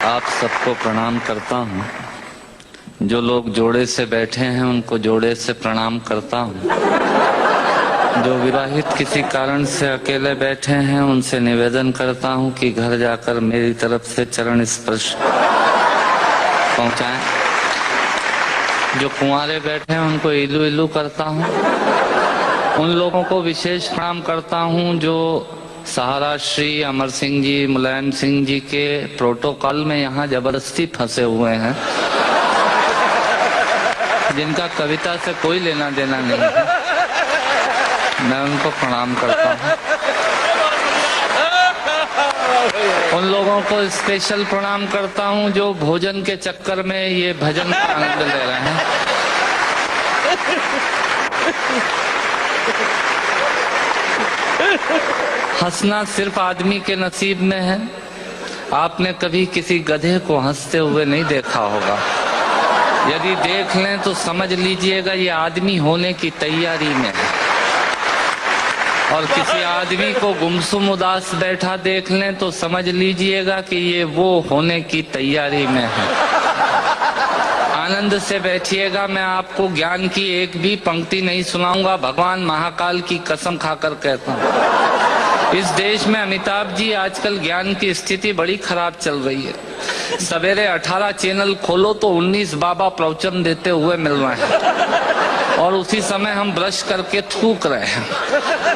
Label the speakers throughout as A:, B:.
A: आप सबको प्रणाम करता हूँ। जो लोग जोड़े से बैठे हैं उनको जोड़े से प्रणाम करता हूँ। जो विवाहित किसी कारण से अकेले बैठे हैं उनसे निवेदन करता हूँ कि घर जाकर मेरी तरफ से चरण स्पर्श पहुँचाएं। जो कुंवारे बैठे हैं उनको इलू इलू करता हूँ। उन लोगों को विशेष प्रणाम करता हूँ जो सहारा श्री अमर सिंह जी, मुलायम सिंह जी के प्रोटोकॉल में यहाँ जबरदस्ती फंसे हुए हैं, जिनका कविता से कोई लेना देना नहीं है। मैं उनको प्रणाम करता हूँ। उन लोगों को स्पेशल प्रणाम करता हूँ जो भोजन के चक्कर में ये भजन का आनंद ले रहे हैं। हंसना सिर्फ आदमी के नसीब में है। आपने कभी किसी गधे को हंसते हुए नहीं देखा होगा। यदि देख लें तो समझ लीजिएगा ये आदमी होने की तैयारी में है। और किसी आदमी को गुमसुम उदास बैठा देख लें तो समझ लीजिएगा कि ये वो होने की तैयारी में है। आनंद से बैठिएगा। मैं आपको ज्ञान की एक भी पंक्ति नहीं सुनाऊंगा। भगवान महाकाल की कसम खाकर कहता हूँ, इस देश में अमिताभ जी आजकल ज्ञान की स्थिति बड़ी खराब चल रही है। सवेरे 18 चैनल खोलो तो 19 बाबा प्रवचन देते हुए मिल रहे हैं और उसी समय हम ब्रश करके थूक रहे हैं।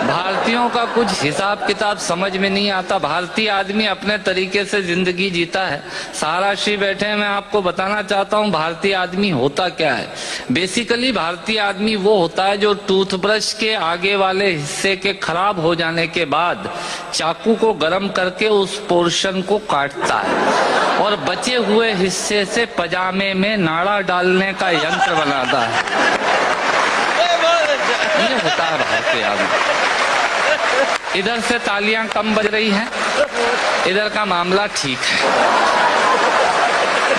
A: भारतीयों का कुछ हिसाब किताब समझ में नहीं आता। भारतीय आदमी अपने तरीके से जिंदगी जीता है। सहारा श्री बैठे हैं, मैं आपको बताना चाहता हूँ भारतीय आदमी होता क्या है। बेसिकली भारतीय आदमी वो होता है जो टूथब्रश के आगे वाले हिस्से के खराब हो जाने के बाद चाकू को गर्म करके उस पोर्शन को काटता है और बचे हुए हिस्से से पजामे में नाड़ा डालने का यंत्र बनाता है। ये होता है भारतीय आदमी। इधर से तालियां कम बज रही हैं, इधर का मामला ठीक है।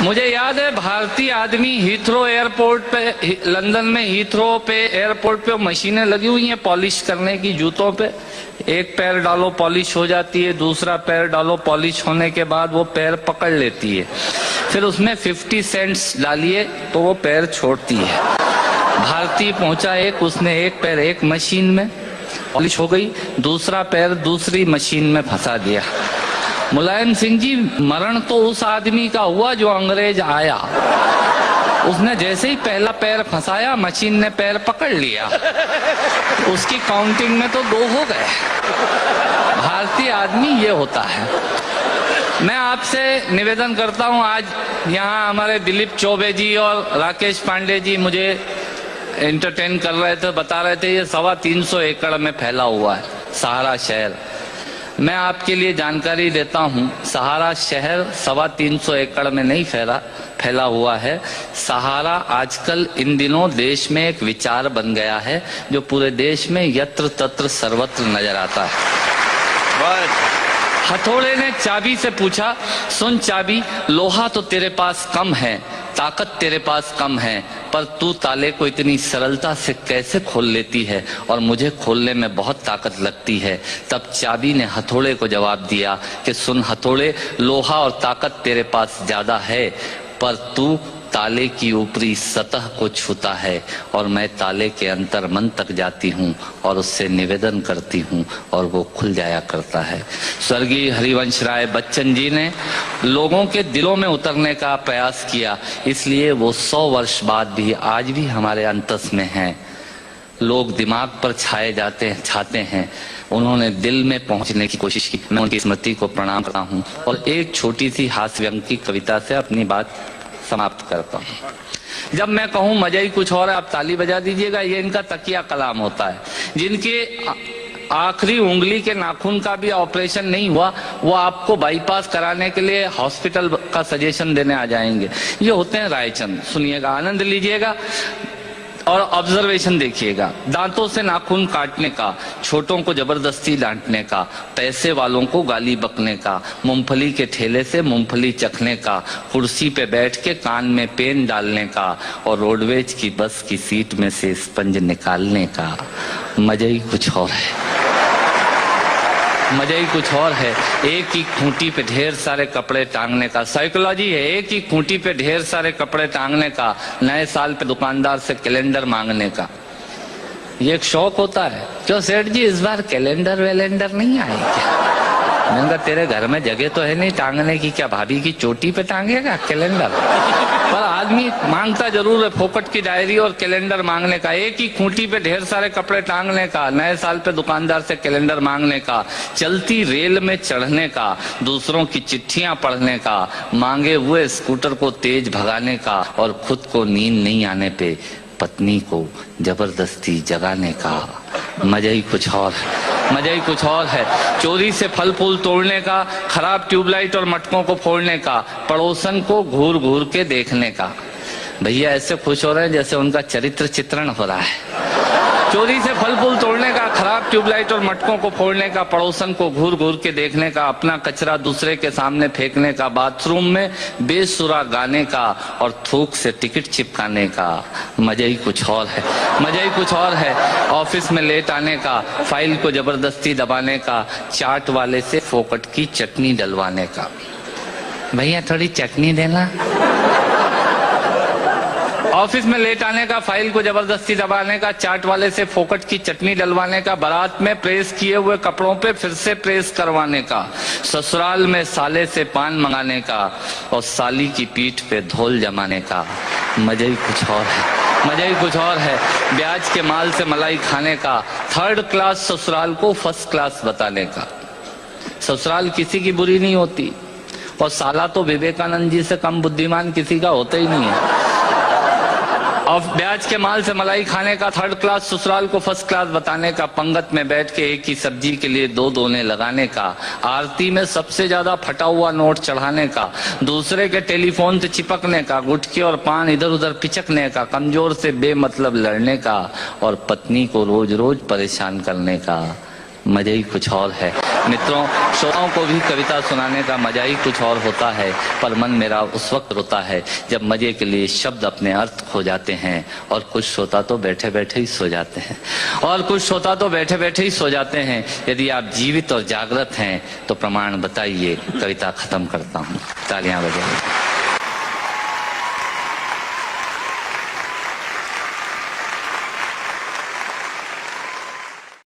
A: मुझे याद है भारतीय आदमी हीथ्रो एयरपोर्ट पे, लंदन में हीथ्रो पे एयरपोर्ट पे मशीनें लगी हुई हैं पॉलिश करने की जूतों पे। एक पैर डालो पॉलिश हो जाती है, दूसरा पैर डालो पॉलिश होने के बाद वो पैर पकड़ लेती है। फिर उसमें 50 सेंट्स डालिए तो वो पैर छोड़ती है। भारतीय पहुंचा एक, उसने एक पैर एक मशीन में पॉलिश हो गई, दूसरा पैर दूसरी मशीन में फंसा दिया। मुलायम सिंह जी, मरण तो उस आदमी का हुआ जो अंग्रेज आया। उसने जैसे ही पहला पैर फंसाया मशीन ने पैर पकड़ लिया, उसकी काउंटिंग में तो 2 हो गए। भारतीय आदमी ये होता है। मैं आपसे निवेदन करता हूं, आज यहाँ हमारे दिलीप चौबे जी और राकेश पांडे जी मुझे एंटरटेन कर रहे थे, बता रहे थे ये 325 एकड़ में फैला हुआ है सहारा शहर। मैं आपके लिए जानकारी देता हूं, सहारा शहर 325 एकड़ में नहीं फैला हुआ है। सहारा आजकल इन दिनों देश में एक विचार बन गया है जो पूरे देश में यत्र तत्र सर्वत्र नजर आता है। हथौड़े ने चाबी से पूछा, सुन चाबी, लोहा तो तेरे पास कम है, ताकत तेरे पास कम है, पर तू ताले को इतनी सरलता से कैसे खोल लेती है और मुझे खोलने में बहुत ताकत लगती है। तब चाबी ने हथौड़े को जवाब दिया कि सुन हथौड़े, लोहा और ताकत तेरे पास ज्यादा है, पर तू ताले की ऊपरी सतह को छूता है और मैं ताले के अंतर मन तक जाती हूँ और उससे निवेदन करती हूँ और वो खुल जाया करता है। स्वर्गीय हरिवंश राय बच्चन जी ने लोगों के दिलों में उतरने का प्रयास किया, इसलिए वो 100 वर्ष बाद भी आज भी हमारे अंतस में हैं। लोग दिमाग पर छाते हैं, उन्होंने दिल में पहुंचने की कोशिश की। मैं उनकी स्मृति को प्रणाम करता हूँ और एक छोटी सी हास्य व्यंग की कविता से अपनी बात समाप्त करता हूँ। जब मैं कहूँ मजा ही कुछ और है, आप ताली बजा दीजिएगा। ये इनका तकिया कलाम होता है। जिनके आखिरी उंगली के नाखून का भी ऑपरेशन नहीं हुआ, वो आपको बाईपास कराने के लिए हॉस्पिटल का सजेशन देने आ जाएंगे। ये होते हैं रायचंद। सुनिएगा, आनंद लीजिएगा और ऑब्जर्वेशन देखिएगा। दांतों से नाखून काटने का, छोटों को जबरदस्ती डांटने का, पैसे वालों को गाली बकने का, मूंगफली के ठेले से मूंगफली चखने का, कुर्सी पे बैठ के कान में पेन डालने का और रोडवेज की बस की सीट में से स्पंज निकालने का। मजा ही कुछ और है। मजा ही कुछ और है। एक ही खूंटी पे ढेर सारे कपड़े टांगने का साइकोलॉजी है। एक ही खूंटी पे ढेर सारे कपड़े टांगने का, नए साल पे दुकानदार से कैलेंडर मांगने का, ये एक शौक होता है। क्यों सेठ जी इस बार कैलेंडर वैलेंडर नहीं आए क्या? मैंने कहा तेरे घर में जगह तो है नहीं टांगने की, क्या भाभी की चोटी पे टांगेगा कैलेंडर? पर आदमी मांगता जरूर है फोकट की डायरी और कैलेंडर मांगने का। एक ही खूंटी पे ढेर सारे कपड़े टांगने का, नए साल पे दुकानदार से कैलेंडर मांगने का, चलती रेल में चढ़ने का, दूसरों की चिट्ठियां पढ़ने का, मांगे हुए स्कूटर को तेज भगाने का, और खुद को नींद नहीं आने पे पत्नी को जबरदस्ती जगाने का। मजा ही कुछ और है, मजा ही कुछ और है। चोरी से फल फूल तोड़ने का, खराब ट्यूबलाइट और मटकों को फोड़ने का, पड़ोसन को घूर घूर के देखने का। भैया ऐसे खुश हो रहे हैं जैसे उनका चरित्र चित्रण हो रहा है। चोरी से फल फूल तोड़ने का, खराब ट्यूबलाइट और मटकों को फोड़ने का, पड़ोसन को घूर घूर के देखने का, अपना कचरा दूसरे के सामने फेंकने का, बाथरूम में बेसुरा गाने का और थूक से टिकट चिपकाने का। मजा ही कुछ और है, मजा ही कुछ और है। ऑफिस में लेट आने का, फाइल को जबरदस्ती दबाने का, चाट वाले से फोकट की चटनी डलवाने का। भैया थोड़ी चटनी देना। ऑफिस में लेट आने का, फाइल को जबरदस्ती दबाने का, चाट वाले से फोकट की चटनी डलवाने का, बारात में प्रेस किए हुए कपड़ों पे फिर से प्रेस करवाने का, ससुराल में साले से पान मंगाने का और साली की पीठ पे धोल जमाने का। मजा ही कुछ और है, मजा ही कुछ और है। ब्याज के माल से मलाई खाने का, थर्ड क्लास ससुराल को फर्स्ट क्लास बताने का। ससुराल किसी की बुरी नहीं होती और साला तो विवेकानंद जी से कम बुद्धिमान किसी का होता ही नहीं है। और ब्याज के माल से मलाई खाने का, थर्ड क्लास ससुराल को फर्स्ट क्लास बताने का, पंगत में बैठ के एक ही सब्जी के लिए दो दोने लगाने का, आरती में सबसे ज्यादा फटा हुआ नोट चढ़ाने का, दूसरे के टेलीफोन से चिपकने का, गुटके और पान इधर उधर पिचकने का, कमजोर से बेमतलब लड़ने का और पत्नी को रोज रोज परेशान करने का। मजा ही कुछ और है। मित्रों, श्रोताओं को भी कविता सुनाने का मजा ही कुछ और होता है, पर मन मेरा उस वक्त रोता है जब मजे के लिए शब्द अपने अर्थ खो जाते हैं। और कुछ श्रोता तो बैठे बैठे ही सो जाते हैं, और कुछ श्रोता तो बैठे बैठे ही सो जाते हैं। यदि आप जीवित और जागृत हैं तो प्रमाण बताइए। कविता खत्म करता हूँ, तालियां बजाइए।